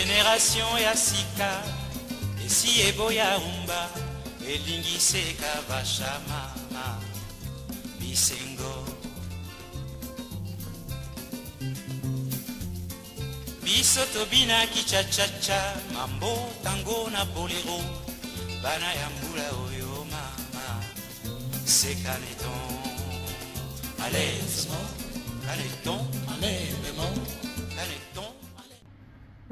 Génération ya sika esi eboya umba elingise kavashama bisengo biso tobina kichachacha mambo tango na bolero bana ya mbula oyo mama c'est caneton allez caneton allez maman caneton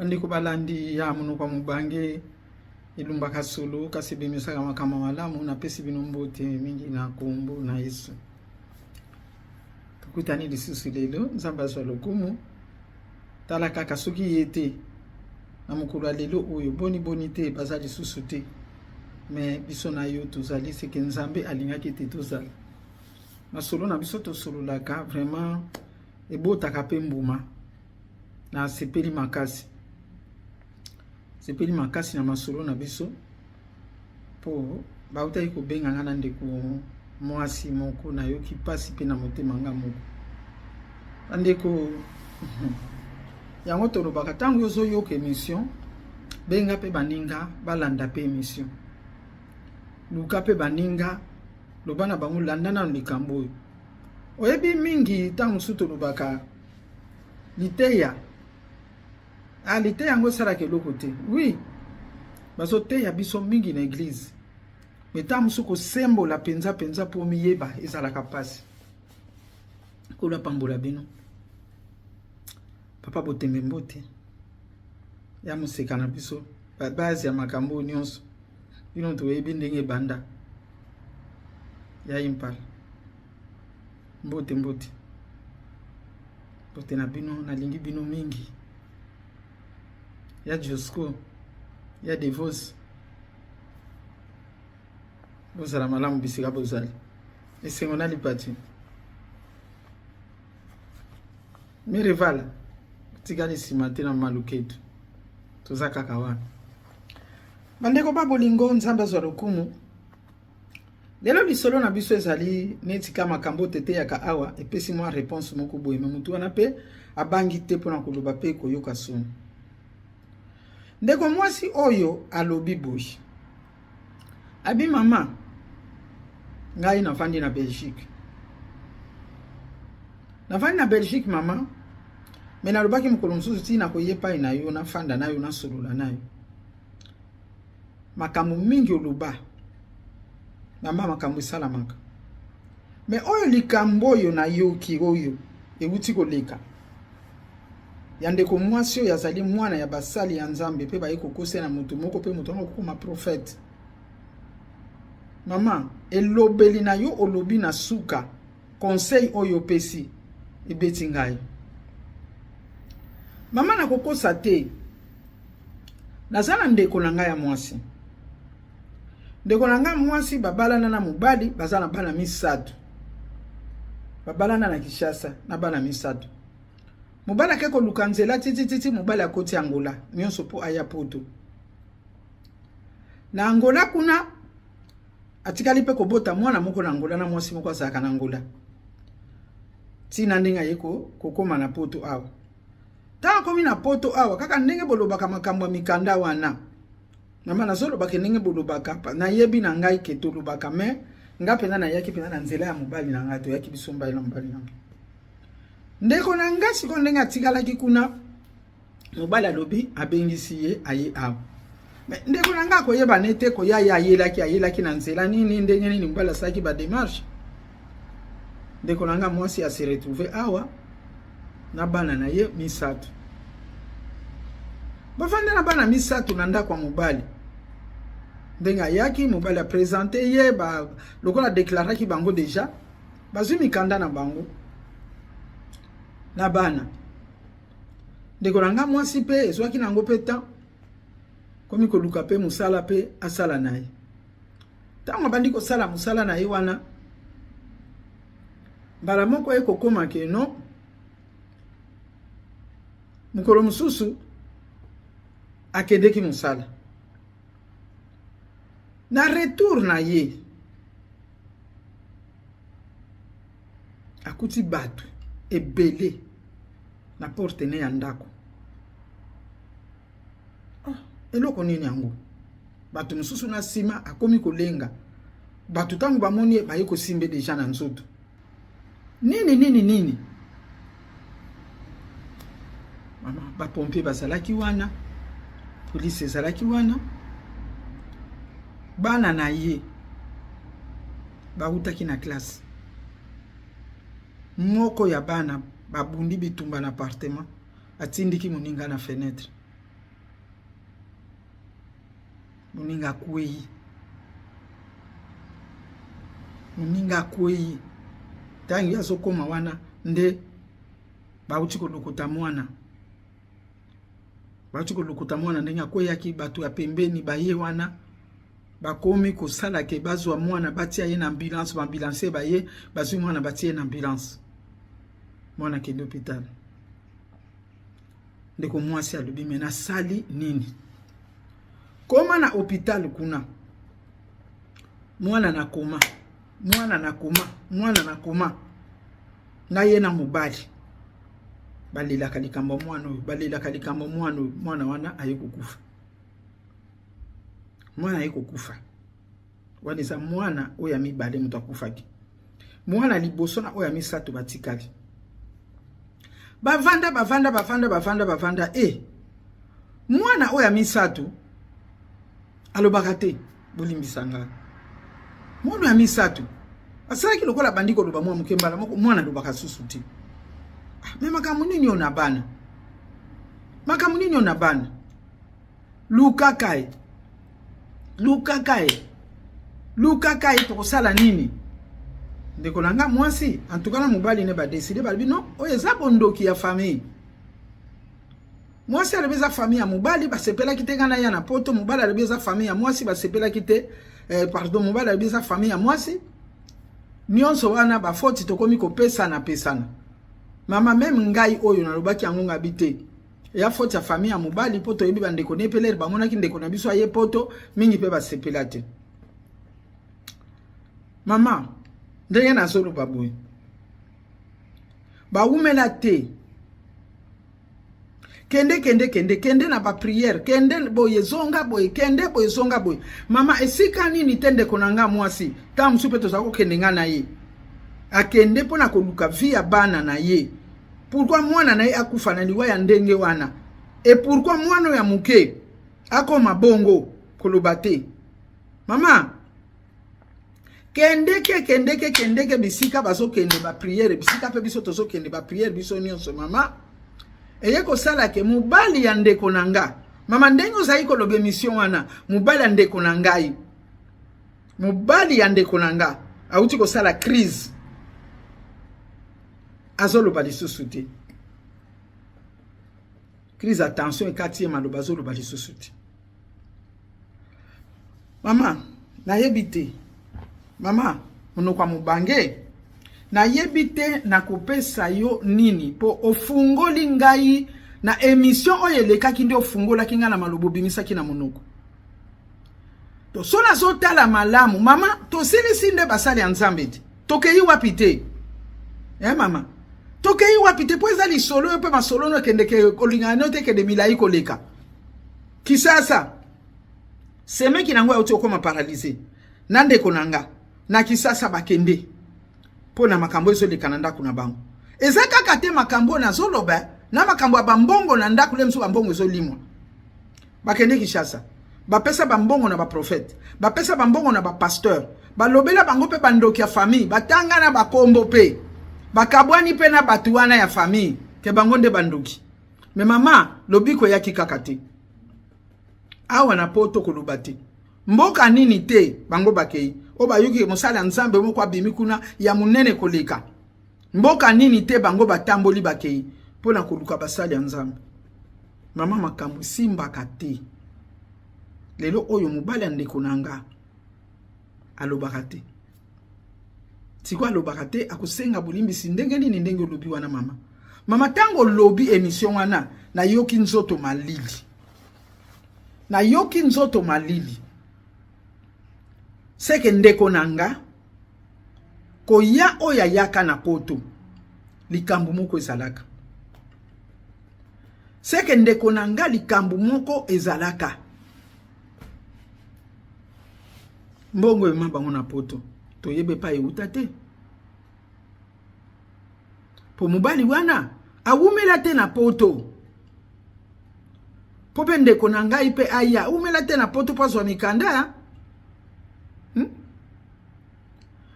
ndiko balandi ya muno kwa mubange ilumba kasulu kasibimisa kama walamu na pesi binombote mingi na kumbu na Yesu tukutani lisusu lelo nzamba zwa lokumu tala kaka soki yete na mukulu lelo oyo boni te bazali susu te mais biso na yo tozali seke nzambe alingaki te tozala masolo na biso tosololaka vraiment ebotaka pe mbuma na sepeli makasi sepeli makasi na masolo na biso po bauta iko benga ngana ndeko mwasi moko na yoki pasi pe na motema nga moko andeko yango tolobaka tango yozo yoka émission benga pe baninga balanda pe émission luka pe baninga lobana bango landa na likambo oyo oyebi mingi tango su tolobaka liteya liteya yango esalaka eloko te oui bazoteya biso mingi na église me tango su kosembola penza mpo miyeba ezalaka pasi kola pambola bino papa botembe mbote ya museka na biso bazi ya makambo nyonso bino toyebi ndenge banda ya impala mbote bote na bino nalingi bino mingi ya Josco ya Devos bozala malamu bisika bozali esengo na lipati mirevala tikali simate na maluketu tozaka kawa bandeko babolingo nzamba zwa lokumu lelo lisolo na biso ezali neti kama makambo tete ya ka awa epesi mwa réponse moko boye mutu wana pe abangi te pona koloba pe koyoka soni ndeko mwasi oyo alobi boye abi mama ngai nafandi na Belgique mama me nalobaki mokolo mosusu ntina koyepai na yo nafanda na yo nasolola na yo makambo mingi oloba mama makambo esalamaka me oyo likambo oyo na yoki oyo ewuti koleka ya ndeko mwasi oyo azali mwana ya basali ya Nzambe pe baye kokose na moto moko pe moto akokoma prophète mama elobeli na yo olobi na suka conseil oyo pesi ebeti ngai mama na kokosa te nazala ndeko na ngai ya mwasi ndeko na ngai mwasi babalana na mobali bazala bana misatu babalana na Kishasa na bana misatu mobali akeko luka nzela titi mobali akoti Angola nyonso po aya poto na Angola kuna atikali pe kobota mwana moko na Angola na mwasi moko azaka na Angola tina ndinga yeko kokoma na poto awa ta komi na poto awa kaka ndenge bolobaka makambo ya mikanda wana mama nazolobaka ndenge bolobaka na yebi na ngai ke tolobaka me nga pena na yaki pena na nzela ya mobali na ngai to yaki bisomba ina mobali na ngai ndeko na ngai siko ndenge atikalaki kuna mobali alobi abengisi ye aye awa ndeko na ngai koyeba nete ko ya ayelaki na nzela nini ndenge nini mobali asaki ba démarche ndeko na ngai mwasi a se retrouver awa na bana na ye misatu bafanda na bana misatu na ndako ya mobali ndenga yaki mobali a présenter ye ba lokola déclaraki bango déjà bazwi mikanda na bango na bana ndeko na nga mwasi pe ezwaki nango pe temps komi koluka pe musala pe asala na ye tango bandi kosala musala na ye wana mbala moko ekokoma ke no mukolo mususu akedeki musala na retour na ye akuti batu ebele na porte ne ya ndako eloko nini yango bato mususu na sima akomi kolenga bato tango bamoni baye ko simbe deja na nzoto nini mama ba pompier bazalaki wana police ezalaki wana bana na ye bautaki na classe moko ya bana babundi bitumba na appartement atindiki muninga na fenêtre muninga kwei tangi azokoma wana nde bauti kolukuta mwana ndenge akweyaki bato ya pembeni baye wana bakomi kosala ke bazwa mwana batia ye na ambulance ambulance baye bazwi mwana batia na ambulance mwana kende hôpital ndeko mwasi alobi mena sali nini koma na hôpital kuna mwana na koma na ye na mobali balelaka likambo mwana wana aye kokufa wana eza mwana oyo ya mibale moto akufaki mwana liboso na oyo ya misato batikali bavanda mwana oyo ya misato alobaka te bolimbisanga mwana ya misato asalaki lokola bandi koloba mwa mukembala moko mwana alobaka susu te me makambo nini ona bana lukakai tokosala nini ndeko nanga mwasi antukana mobali ne badeside balibi non oyo eza bondoki ya famille mwasi alebeza famille ya mobali basepelaki te ngana ya na poto mobali alebeza famille ya mwasi basepelaki te mobali alebeza famille ya mwasi nyonso wana bafoti tokomi kopesana mama meme ngai oyo nalobaki yango ngabi te ya foti ya famille ya mobali poto yebi bandeko nepelere bamonaki ndeko na biso aye poto mingi pe basepela te mama ndenge nazoloba boye baumela te kende na ba prière kende boye zonga boye mama esika nini tende konanga mwasi ta musupe tozako kende nga na ye akende pona koluka via bana na ye pourquoi mwana na ye akufa na liwa ya ndenge wana et pourquoi mwana ya muke akoma bongo koloba te mama kende bisika bazo kende ba prière bisika pe biso tozo kende ba prière biso nyonso mama eye ko sala ke mubali ya ndeko nanga mama ndengo zai ko lobe mission wana mubali ya ndeko nangai mubali ya ndeko nanga auti ko sala crise azolo bali susuti crise attention et quatrième alo bazolo bali susuti mama na yebite mama monokwa mubange na yebite na kopesa yo nini po ofungoli ngai na émission oyo elekaki nde ofungola kinga na malobo bimisaki na monoko to sona zotala malamu mama to silisi nde basali ya nzambe te tokeyi wapi te mama tokeyi wapi te po eza lisolo yo mpe masolo no ekendeke kolingana no te ekende milai koleka kisasa semeki nango auti okoma paralysé na ndeko nanga na kisasa bakende po na makambo ezoleka na ndako na bango eza kaka te makambo na zoloba na makambo ya bambongo na ndako le msu bambongo ezolimwa bakende Kinshasa bapesa bambongo na baprofete bapesa bambongo na bapasteur balobela bango pe bandoki ya famille batanga na bakombo pe bakabwani pe na batu wana ya famille ke bango nde bandoki me mama lobiko yaki kaka te awa na poto koloba te mboka nini te bango bakei o bayuki mosala nzambe moko abimi kuna ya munene koleka mboka nini te bango batamboli bakei pona koluka basali ya nzambe mama makambo simbaka te lelo oyo mobali ya ndeko nanga alobaka te siko alobaka te akosenga bolimbisi ndenge nini ndenge olobi wana mama tango lobi émission wana na yoki nzoto malili seke ndeko nanga koya oya yaka na poto likambo moko ezalaka seke ndeko nanga likambo moko ezalaka mbongo ema bango na poto toyebe pa euta te po mobali wana awumela te na poto po pe ndeko na ngai pe aya awumela te na poto po azwa mikanda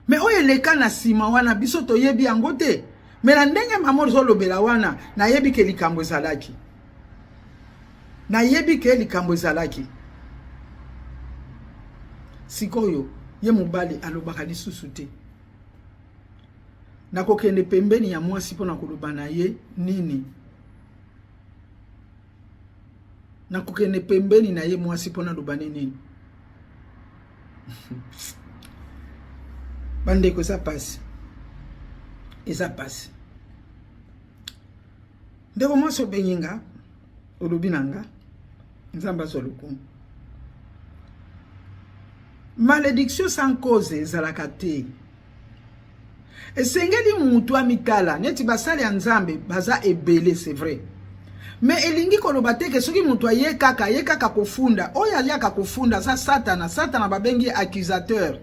me oyo eleka na sima wana biso toyebi yango te me na ndenge mama zolobela wana nayebi ke likambo ezalaki sikoyo ye mobali alobaka lisusu te nakokende pembeni ya mwasi mpona koloba na ye nini nakokende pembeni na ye mwasi mpona loba nini bandeko eza pasi ndeko mwasi obenginga olobi nanga nzambe azwa lokumu malédiction sans cause ezalaka te esengeli mutu amitala neti basali ya nzambe baza ebele c'est vrai mais elingi koloba te ke soki mutu aye kaka kofunda oyo aliaka kofunda za satana babengi accusateur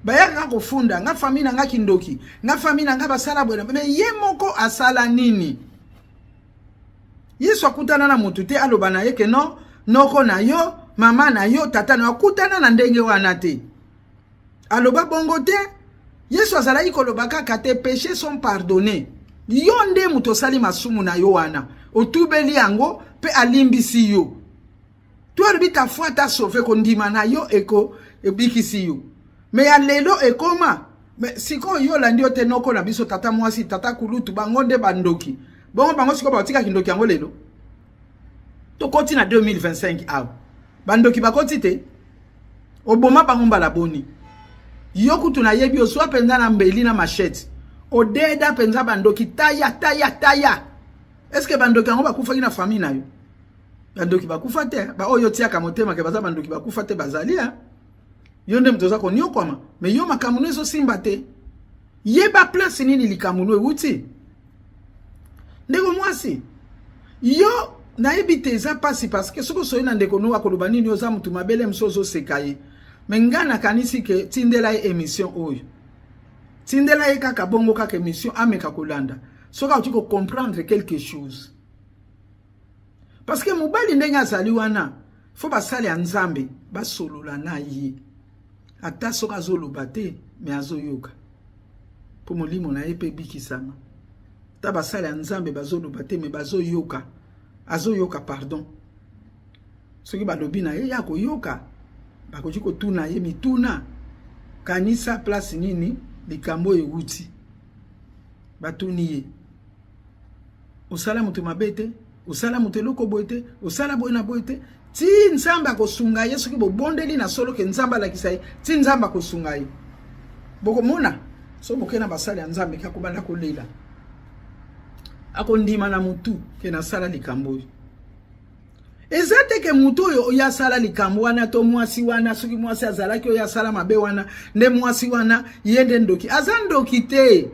bayaka kofunda nga famille na nga kindoki nga famille na nga basala bwena mais ye moko asala nini Yesu akutana na mutu te aloba na ye ke non noko na yo mama na yo tata na akutana na ndenge wana te aloba bongo te Yesu azalaki koloba kaka te péchés sont pardonnés yo nde mutu osali masumu na yo wana otubeli yango pe alimbisi yo tu alobi ta foi ta sauvé kondima na yo eko ebikisi yo me ya lelo ekoma me siko yo landi yo te noko na biso tata mwasi tata kulutu bango nde bandoki bongo bango siko batika kindoki yango lelo to koti na 2025 aw bandoki bakoti te oboma bango mbala boni yo kutu na yebi oswa penza na mbeli na machete odeda penza bandoki taya est-ce que bandoki yango bakufa na famille na yo bandoki bakufa te ba oyo tiaka motema ke baza bandoki bakufa te bazalia yo nde mtoza ko nyokoma me yo makamuno ezo simba te yeba place nini likamuno ewuti ndeko mwasi yo na ebite eza pasi parce que soko soyi na ndeko no akoloba nini oza mutu mabele msozo sekaye mengana kanisi ke tindela émission oyo tindela kaka bongo kaka émission ameka kolanda soka uti ko comprendre quelque chose parce que mobali ndenge azali wana fo basali ya nzambe basolola na ye ata soka azoloba te me azoyoka po molimo na ye pe bikisama ta basali ya nzambe bazoloba te me bazoyoka azoyoka pardon soki balobi na ye ya koyoka bakoki kotuna ye mituna kanisa place nini likambo ewuti batuni ye osala mutu mabe te osala mutu eloko boye te osala boye na boye te ti nzambe akosunga ye soki bobondeli na solo ke nzambe alakisa ye ti nzambe akosunga ye bokomona so bokena basali ya nzambe kakobanda kolela akondima na mutu ke nasala likambo oyo eza te ke mutu oyo oyo asala likambo wana to mwasi wana soki mwasi azalaki oyo asala mabe wana nde mwasi wana ye nde ndoki aza ndoki te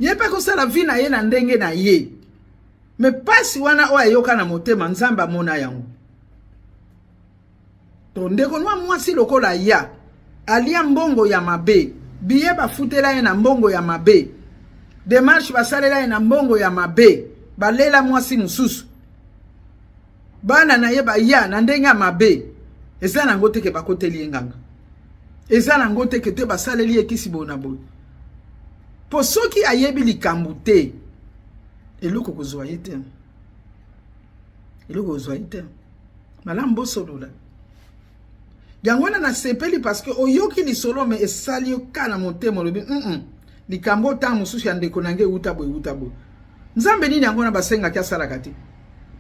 ye pe kosala vi na ye na ndenge na ye me pasi wana oyo ayoka na motema nzambe amona yango to ndeko nwa mwasi lokola ya alia mbongo ya mabe biye bafutela ye na mbongo ya mabe démarche basalela ye na mbongo ya mabe balela mwasi mususu bana na ye baya na ndenge ya mabe eza nango te ke bakoteli ye nganga eza nango te ke te basaleli ekisi bona boye po soki ayebi likambo te eloko kozwa ye te malamu bosolola yango na sepeli parce que oyoki lisolo me esali yo kana motema lobi likambo ta mususu ya ndeko nange uta boy nzambe nini yango na basenga kya salaka te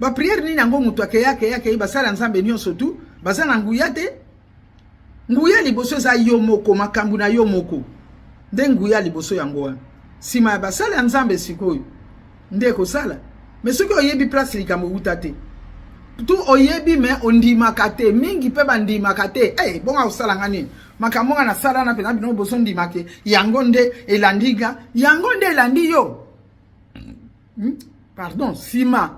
ba prière nini yango mutu yake basala nzambe nyonso tu bazana nguya te nguya liboso za yo moko makambu na yo moko nde nguya liboso yango wana sima ya basala nzambe sikoyo nde ko sala mais soki oyebi place likambo uta te tu oyebi me ondimaka te mingi pe bandimaka te bonga osala ngani makambo na sala na pena bino boso ndimake yango nde elandiga yango nde elandi yo pardon sima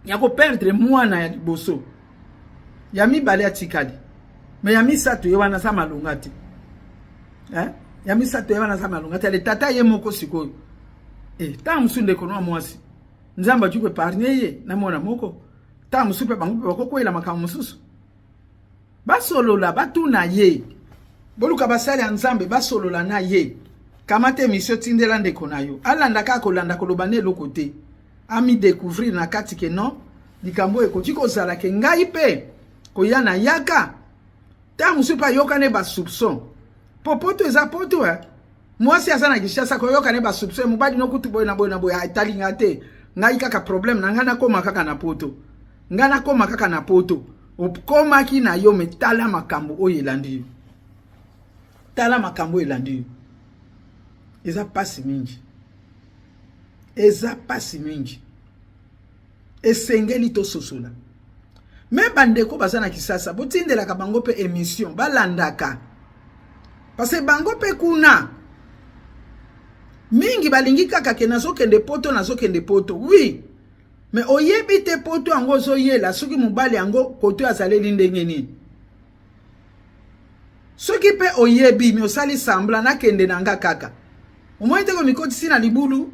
ya ko perdre mwana ya liboso ya mibale atikali Mais ya misato ye wana sa malunga te. Ya misato ye wana sa malunga te. Le tata ye moko sikoyo. Ta musunde kono mwasi. Nzamba chukwe parnye ye na mwana moko. Ta musupe bangu bako kwela makamu mususu. Basolola batuna ye. Boluka basali ya nzambe basolola na ye. Kamate misio tindela ndeko na yo. Alanda kako landa kolobane lokote. Ami découvrir na kati ke non. Likambo ekoti kozala ke ngai pe. Koyana yaka. Ta musupa yoka ne ba soupçon. Popoto eza poto Mwasi asana kishasa koyoka ne ba soupçon mubadi no kutu boy na boy atali ngate. Ngai kaka problem na ngana koma kaka na poto. Ngana koma kaka na poto. Okoma ki na yo metala makambo oyelandi. Tala makambo elandi. Eza pasi mingi. Eza pasi mingi. Esengeli to sosola. Me bandeko bazana kisasa botindela ka bango pe émission balandaka. Parce que bango pe kuna mingi balingi kaka ke nazokende poto. Oui. Mais oyebi te poto ango zoyela soki mubali ango koto azaleli ndenge nini. Soki pe oyebi mi osali sambla na kende nanga kaka. Omoni teko mikoti si na libulu.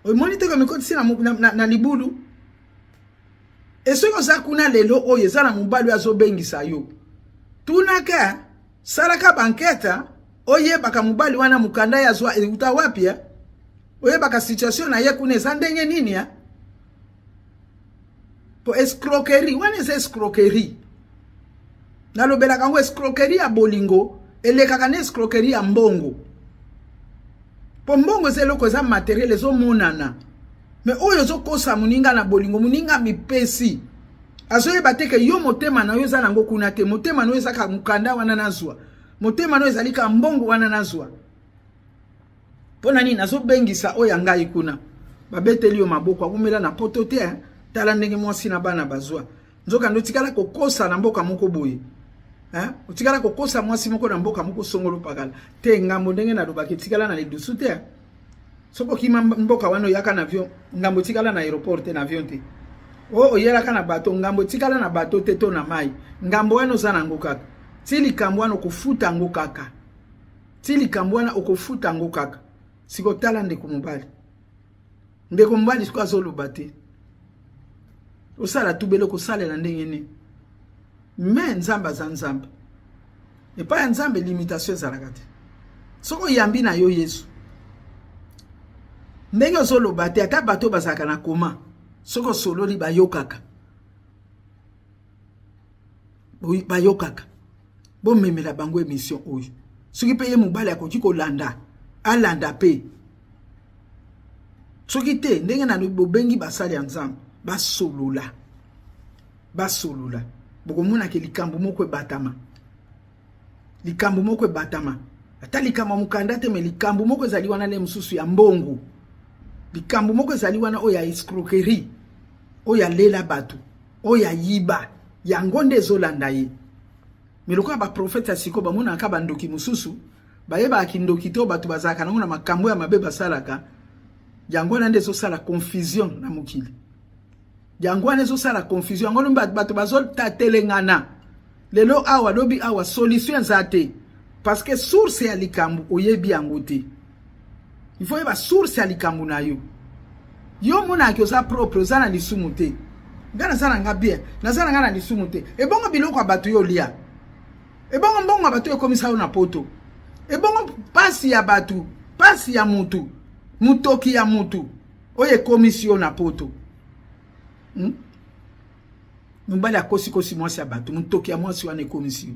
Omoni teko mikoti si na libulu. E soki oza kuna lelo oye za na mubali azobengisa yo. Tunaka salaka banketa oyebaka mubali wana mukanda ya zwa uta wapi ya? Oyebaka situation na ye kuna eza ndenge nini ya? Po escroquerie, wana eza escroquerie. Nalobela kango escroquerie ya bolingo, elekaka na escroquerie ya mbongo. Po mbongo zeloko eza materiel ezo monana. Me oyo zo kosa muninga na bolingo, muninga mipesi. Azoyeba teke yo motema na yo za nango kuna te, motema na yo eza ka mukanda wana nazwa. Motema na yo ezali ka mbongo wana nazwa. Pona nini nazo bengisa oya ngai kuna. Babeteli yo maboko akumela na poto te, tala ndenge mwasi na bana bazwa. Nzoka ndotikala kokosa na mboka moko boye. Utikala kokosa mwasi moko na mboka moko songolo pakala. Te ngambo ndenge na lobaki tikala na lidusu te. Soko kima mboka wano yaka na avion, ngambo tikala na aéroport te na avion te. Oyela kana bato ngambo tikala na bato te to na mai. Ngambo wano za nango kaka. Tili kambwana okufuta ngo kaka. Tili kambwana okufuta ngo kaka. Siko tala ndeko mubali. Ndeko mubali siko azoloba te. Osala tubelo ko salela ndenge ni. Mais nzamba za nzamba. E pa nzambe limitation ezalaka te. Soko yambi na yo Yesu. Ndenge ozoloba te ata bato bazaka na koma. Soko sololi bayokaka. Bayokaka. Bo memela bango émission oyo. Soki pe ye mobali akoki kolanda, alanda pe. Soki te ndenge na bobengi basali ya nzambe, basolola. Basolola. Bokomona ke likambo moko ebatama. Likambo moko ebatama. Ata likambo mukanda te me likambo moko ezali wana le mususu ya mbongo. Likambo moko ezali wana oya escroquerie. Oya lela batu. Oya yiba. Yango nde ezolanda ye. Miloko ba profeta siko ba mona ka bandoki mususu bayeba akindoki to batu bazaka na makambo ya mabe basalaka yango na ndezo sala confusion na mukili yango na ndezo sala confusion yango batu bazol tatelengana lelo awa lobi awa solution zate parce que source ya likambo oyebi yango te il faut yeba source ya likambo na yo mona ki oza propre za na lisumu te ngana sana nga bien na sana ngana lisumu te e bongo biloko abatu yo lia e bongo mbongo abatu yo komisa na poto e bongo pasi ya batu pasi ya mutu mutoki ya mutu oye komisio na poto mbali akosi mwasi ya batu mutoki ya mwasi wane komisio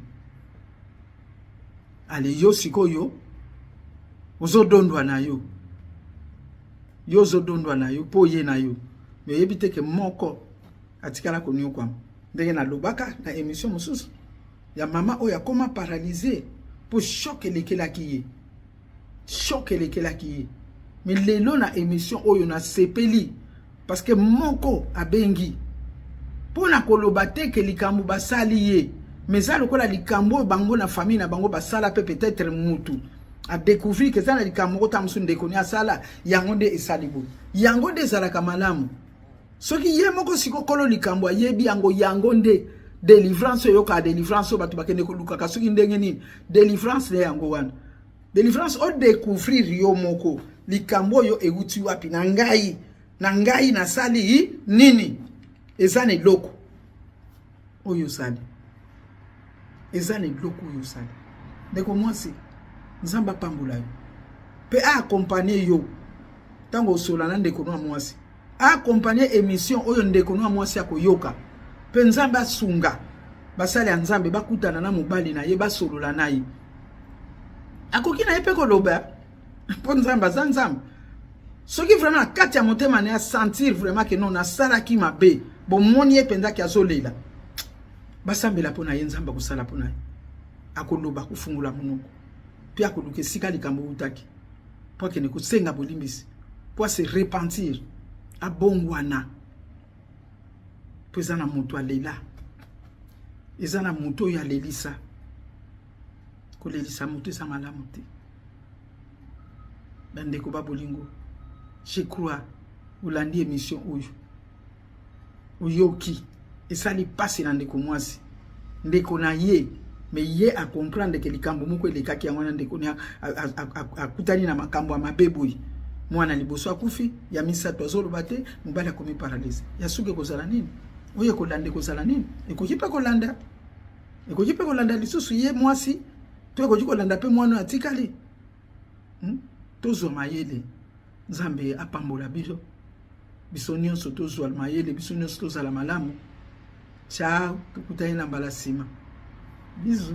ale yo sikoyo ozodondwa na yo ozodondwa na yo po ye na yo me yebite ke moko atikala konyo kwa ndenge na lobaka na émission mususu ya mama oya koma paralysé pour choc elekelaki ye choc elekelaki ye mais lelo na émission oyo na sepeli parce que moko abengi pona koloba te ke likambo basali ye mais ça lokola likambo bango na famille na bango basala pe peut-être mutu a découvrir que ça na likambo ko tamsu ndeko ni asala yango nde esalibo yango nde zalaka malamu soki ye moko sikokolo likambo yebi yango nde délivrance yo ka délivrance bato bakende ko luka kasuki ndenge nini délivrance le yango wana délivrance o découvrir yo moko likambo yo euti wapi na ngai na sali nini ezane loko oyo sali ezane loko oyo sali ndeko mwasi nzamba pambula yo pe accompagner yo tango sola na ndeko no mwasi accompagner émission oyo ndeko no mwasi akoyoka pe nzamba sunga basali ya nzambe bakutana na mobali na ye basolola na ye akoki na ye pe koloba po nzamba za nzamba soki vraiment kati ya motema na ya sentir vraiment que non na sala ki mabe bo moni ye penza ki azolela basambela po na ye nzamba kusala po na ye akoloba kufungula munoko pe akoluka esika likambo utaki po akende kosenga bolimbisi po se repentir abongwana po eza na moto alela eza na moto oyo alelisa kolelisa moto eza malamu te bandeko babolingo je crois ulandi émission oyo oyoki esali pasi na ndeko mwasi ndeko na ye me ye a comprendre que likambo moko elekaki yango na ndeko ni akutani na makambo ya mabeboyi mwana liboso akufi ya misato azoloba te mobali akomi paralyse ya suke kozala nini oyo kolanda kozala nini ekoki pe kolanda lisusu ye mwasi to ekoki kolanda pe mwana atikali tozwa mayele nzambe apambola biso nyonso tozwa mayele biso nyonso tozala malamu ciao tukutane na mbala sima bisous.